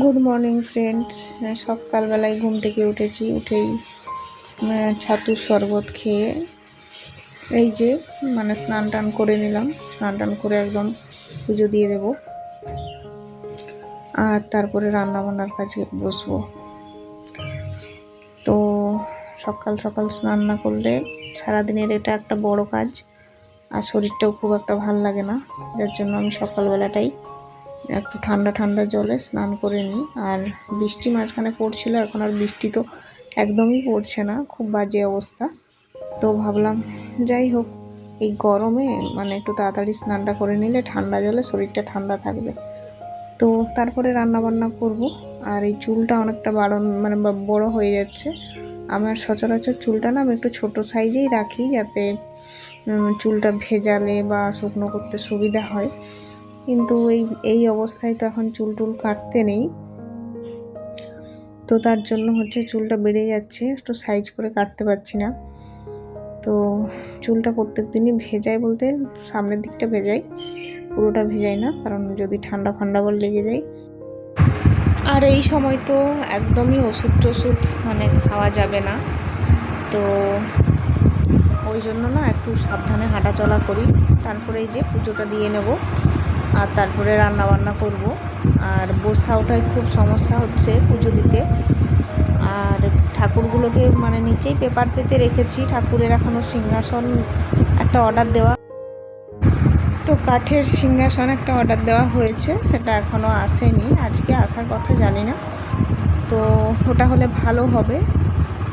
Good morning friends. সকালবেলায় ঘুম থেকে উঠেই ছাতুর শরবত খেয়ে এই যে স্নান টান করে নিলাম। স্নান টান করে একদম পুজো দিয়ে দেব, আর তারপরে রান্না বান্নার কাজে বসবো। তো সকাল সকাল স্নান না করলে সারাদিনের এটা একটা বড় কাজ, আর শরীরটাও খুব একটা ভাল লাগে না, যার জন্য আমি সকালবেলাটাই একটু ঠান্ডা ঠান্ডা জলে স্নান করে নিই। আর বৃষ্টি মাঝখানে পড়ছিল, এখন আর বৃষ্টি তো একদমই পড়ছে না, খুব বাজে অবস্থা। তো ভাবলাম যাই হোক, এই গরমে একটু তাড়াতাড়ি স্নানটা করে নিলে ঠান্ডা জলে শরীরটা ঠান্ডা থাকবে। তো তারপরে রান্না বান্না করব। আর এই চুলটা অনেকটা বড় হয়ে যাচ্ছে আমার। সচরাচর চুলটা না আমি একটু ছোট সাইজেই রাখি, যাতে চুলটা ভেজালে বা শুকনো করতে সুবিধা হয়। কিন্তু এই অবস্থায় তো এখন চুল কাটতে নেই, তো তার জন্য চুলটা বেড়ে যাচ্ছে, একটু সাইজ করে কাটতে পারছি না। তো চুলটা প্রত্যেক দিনই ভেজাই, বলতে সামনের দিকটা ভেজাই, পুরোটা ভেজাই না, কারণ যদি ঠান্ডা বল লেগে যায়। আর এই সময় তো একদমই ওষুধ খাওয়া যাবে না, তো ওই জন্য না একটু সাবধানে হাঁটাচলা করি। তারপরে এই যে পুজোটা দিয়ে নেব, আর তারপরে রান্না বান্না করব। আর বসা ওঠায় খুব সমস্যা হচ্ছে পুজো দিতে। আর ঠাকুরগুলোকে নিচেই পেপার পেতে রেখেছি। ঠাকুরের এখনও সিংহাসন একটা অর্ডার দেওয়া, তো কাঠের সিংহাসন একটা অর্ডার দেওয়া হয়েছে, সেটা এখনও আসেনি, আজকে আসার কথা জানি না। তো ওটা হলে ভালো হবে।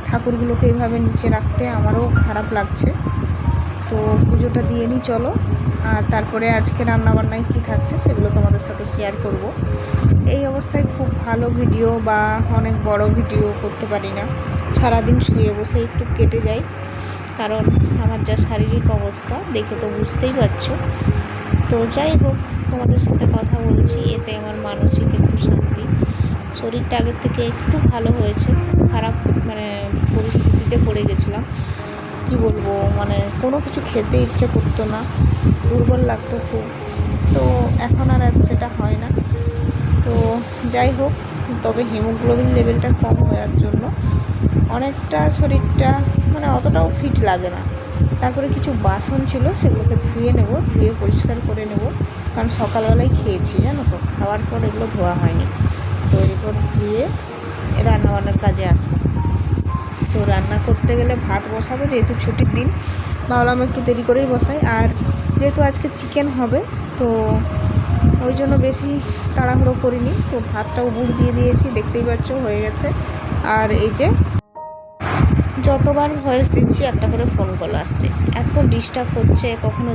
ঠাকুরগুলোকে এইভাবে নিচে রাখতে আমারও খারাপ লাগছে। তো পুজোটা দিয়ে নিই চলো, আর তারপরে আজকে রান্নাবান্নায় কী থাকছে সেগুলো তোমাদের সাথে শেয়ার করব। এই অবস্থায় খুব ভালো ভিডিও বা অনেক বড় ভিডিও করতে পারি না, সারাদিন শুয়ে বসে একটু কেটে যায়, কারণ আমার যা শারীরিক অবস্থা দেখে তো বুঝতেই পারছো। তো যাই হোক, তোমাদের সাথে কথা বলছি, এতে আমার মানসিক একটু শান্তি। শরীরটা আগের থেকে একটু ভালো হয়েছে, খারাপ পরিস্থিতিতে পড়ে গেছিলাম, কি বলবো, কোনো কিছু খেতে ইচ্ছে করতো না, দুর্বল লাগতো খুব। তো এখন আর সেটা হয় না। তো যাই হোক, তবে হিমোগ্লোবিন লেভেলটা কম হওয়ার জন্য অনেকটা শরীরটা অতটাও ফিট লাগে না। তারপরে কিছু বাসন ছিল, সেগুলোকে ধুয়ে পরিষ্কার করে নেব, কারণ সকালবেলায় খেয়েছি, জানো তো, খাওয়ার পর এগুলো ধোয়া হয়নি। তো এরপর ধুয়ে রান্নাবান্নার কাজে আসবো। তো রান্না করতে গেলে ভাত বসাবো, যেহেতু ছুটির দিন ভাবলাম একটু দেরি করেই বসাই। আর যেহেতু আজকে চিকেন হবে, তো ওই জন্য বেশি তাড়াহুড়ো করিনি। তো ভাতটা উবুড় দিয়ে দিয়েছি, দেখতেই পাচ্ছ হয়ে গেছে। আর এই যে যতবার ভয়েস দিচ্ছি একটা করে ফোন কল আসছে, এত ডিস্টার্ব হচ্ছে। কখনো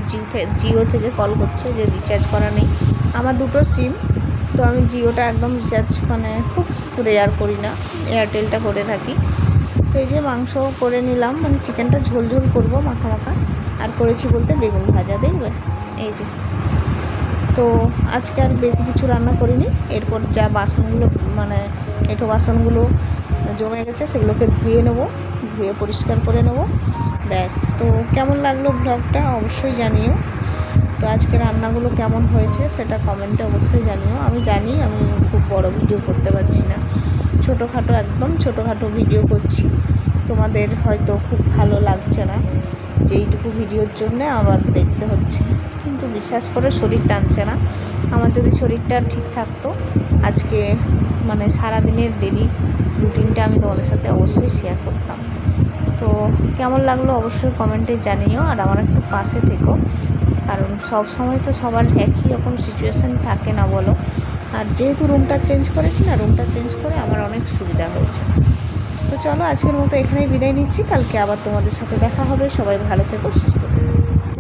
জিও থেকে কল করছে যে রিচার্জ করা নেই। আমার দুটো সিম, তো আমি জিওটা একদম রিচার্জ খুব রেয়ার করি না, এয়ারটেলটা করে থাকি। তো এই যে মাংস করে নিলাম, চিকেনটা ঝোল করবো, মাখা। আর করেছি বলতে বেগুন ভাজা, দেখবে এই যে। তো আজকে আর বেশি কিছু রান্না করিনি। এরপর যা বাসনগুলো এঁটো বাসনগুলো জমে গেছে সেগুলোকে ধুয়ে পরিষ্কার করে নেব, ব্যাস। তো কেমন লাগলো ব্লগটা অবশ্যই জানিও। তো আজকে রান্নাগুলো কেমন হয়েছে সেটা কমেন্টে অবশ্যই জানিও। আমি জানি আমি খুব বড় ভিডিও করতে পারছি না, একদম ছোটোখাটো ভিডিও করছি। তোমাদের হয়তো খুব ভালো লাগছে না যে এইটুকু ভিডিওর জন্যে আবার দেখতে হচ্ছে, কিন্তু বিশ্বাস করে শরীর টানছে না। আমার যদি শরীরটা ঠিক থাকতো, আজকে সারাদিনের ডেলি রুটিনটা আমি তোমাদের সাথে অবশ্যই শেয়ার করতাম। তো কেমন লাগলো অবশ্যই কমেন্টে জানিও, আর আমার একটু পাশে থেকো, কারণ সব সময় তো সবার একই রকম সিচুয়েশান থাকে না, বলো। আর যেহেতু রুমটা চেঞ্জ করেছি না, রুমটা চেঞ্জ করে আমার অনেক সুবিধা হয়েছে। তো চলো আজকের মতো এখানেই বিদায় নিচ্ছি, কালকে আবার তোমাদের সাথে দেখা হবে। সবাই ভালো থেকো, সুস্থ থেকো।